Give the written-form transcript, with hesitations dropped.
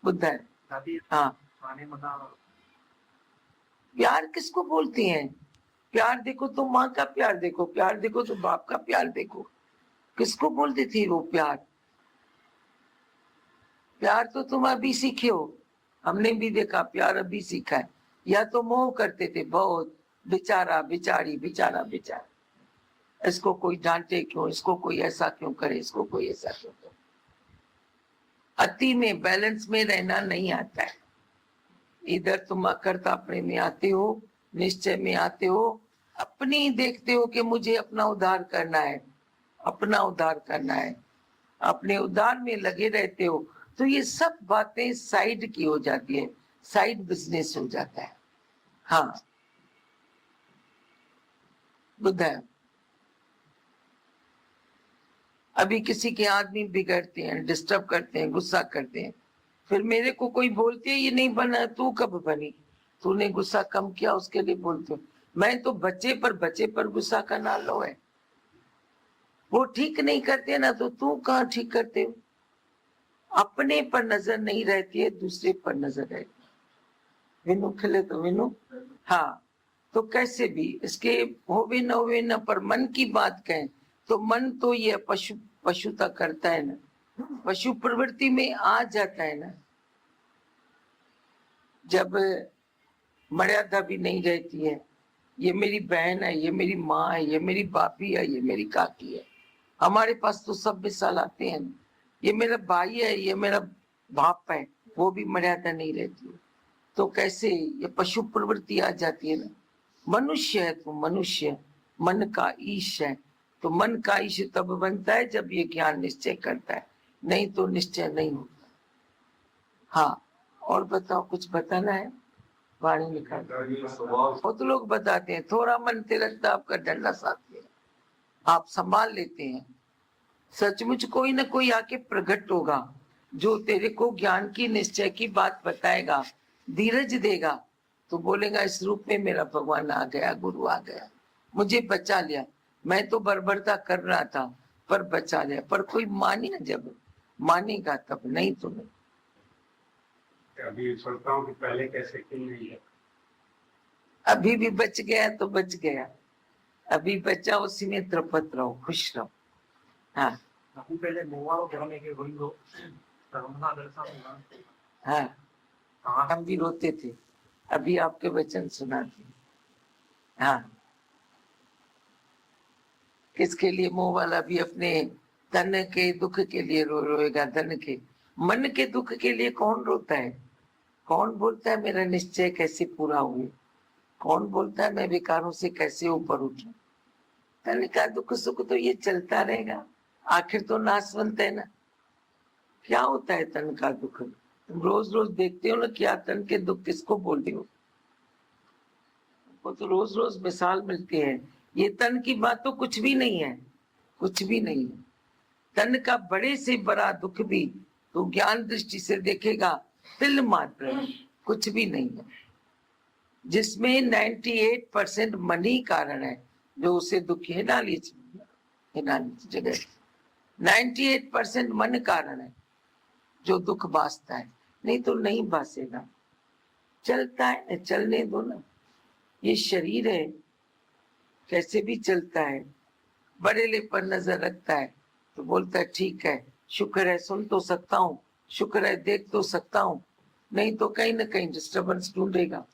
बुद्ध है। हाँ, प्यार किसको बोलती हैं? प्यार देखो तो माँ का प्यार देखो, प्यार देखो तो बाप का प्यार देखो, किसको बोलती थी वो प्यार? प्यार तो तुम अभी सीखे हो, हमने भी देखा प्यार अभी सीखा है। या तो मोह करते थे बहुत, बेचारा बेचारी बेचारा बेचारा, इसको कोई डांटे क्यों, इसको कोई ऐसा क्यों करे, इसको कोई ऐसा क्यों करे। अति में, बैलेंस में रहना नहीं आता है। इधर तुम अकर्ता प्रेम में आते हो, निश्चय में आते हो, अपनी देखते हो कि मुझे अपना उद्धार करना है, अपना उद्धार करना है, अपने उद्धार में लगे रहते हो, तो ये सब बातें साइड की हो जाती है, साइड बिजनेस हो जाता है। हाँ, बुद्ध है। अभी किसी के आदमी बिगड़ते हैं, डिस्टर्ब करते हैं, गुस्सा करते हैं, फिर मेरे को कोई बोलती है ये नहीं बना, तू कब बनी, तूने गुस्सा कम किया, उसके लिए बोलते हो। मैं तो बच्चे पर गुस्सा करना लो है, वो ठीक नहीं करते ना, तो तू कहाँ ठीक करते हो? अपने पर नजर नहीं रहती है, दूसरे पर नजर रहती है। विनु खिले तो विनु। हाँ, तो कैसे भी इसके होवे न होवे न, पर मन की बात कहें तो मन तो ये पशुता करता है ना, पशु प्रवृत्ति में आ जाता है ना। जब मर्यादा भी नहीं रहती है, ये मेरी बहन है, ये मेरी माँ है, ये मेरी बापी है, ये मेरी काकी है, हमारे पास तो सब मिसाल आते हैं। ये मेरा भाई है, ये मेरा बाप है, वो भी मर्यादा नहीं रहती है, तो कैसे ये पशु प्रवृत्ति आ जाती है ना। मनुष्य है तो मनुष्य, मन का ईश है, तो मन का ईश तब बनता है जब ये ज्ञान निश्चय करता है, नहीं तो निश्चय नहीं होता। हाँ, और बताओ, कुछ बताना है? वाणी निकाल। बहुत लोग बताते हैं थोड़ा मन तिलकता आपका डंडा साथ में, आप संभाल लेते हैं। सचमुच कोई ना कोई आके प्रकट होगा जो तेरे को ज्ञान की निश्चय की बात बताएगा, धीरज देगा, तो बोलेगा इस रूप में मेरा भगवान आ गया, गुरु आ गया, मुझे बचा लिया। मैं तो बर्बरता कर रहा था पर बचा लिया। पर कोई माने ना, जब मानेगा तब, नहीं तो नहीं। अभी सोचता हूँ कि पहले कैसे क्यों नहीं है। अभी भी बच गया तो बच गया, अभी बचा उसी में तृप्त रहो, खुश रहो। हाँ पहले हाँ, हम भी रोते थे, अभी आपके वचन सुनाते। हाँ, किसके लिए मोह वाला भी अपने तन के दुख के लिए रोएगा, धन के, मन के दुख के लिए कौन रोता है? कौन बोलता है मेरा निश्चय कैसे पूरा हुए? कौन बोलता है मैं विकारों से कैसे ऊपर उठूं? तन का दुख सुख तो ये चलता रहेगा, आखिर तो नाशवंत है ना। क्या होता है तन का दुख? तुम रोज रोज देखते हो ना, क्या तन के दुख किसको बोलते हो? वो तो रोज रोज मिसाल मिलती है। ये तन की बात तो कुछ भी नहीं है, कुछ भी नहीं है। तन का बड़े से बड़ा दुख भी तो ज्ञान दृष्टि से देखेगा तिल मात्र है, कुछ भी नहीं है। जिसमें 98% मन ही कारण है जो उसे दुखी है। ना लीजिए जगह 98% मन कारण है जो दुख बासता है, नहीं तो नहीं बासेगा। चलता है, चलने दो ना, ये शरीर है, कैसे भी चलता है। बड़ेले पर नजर रखता है तो बोलता है ठीक है, शुक्र है सुन तो सकता हूँ, शुक्र है देख तो सकता हूँ, नहीं तो कहीं ना कहीं डिस्टर्बेंस ढूंढेगा।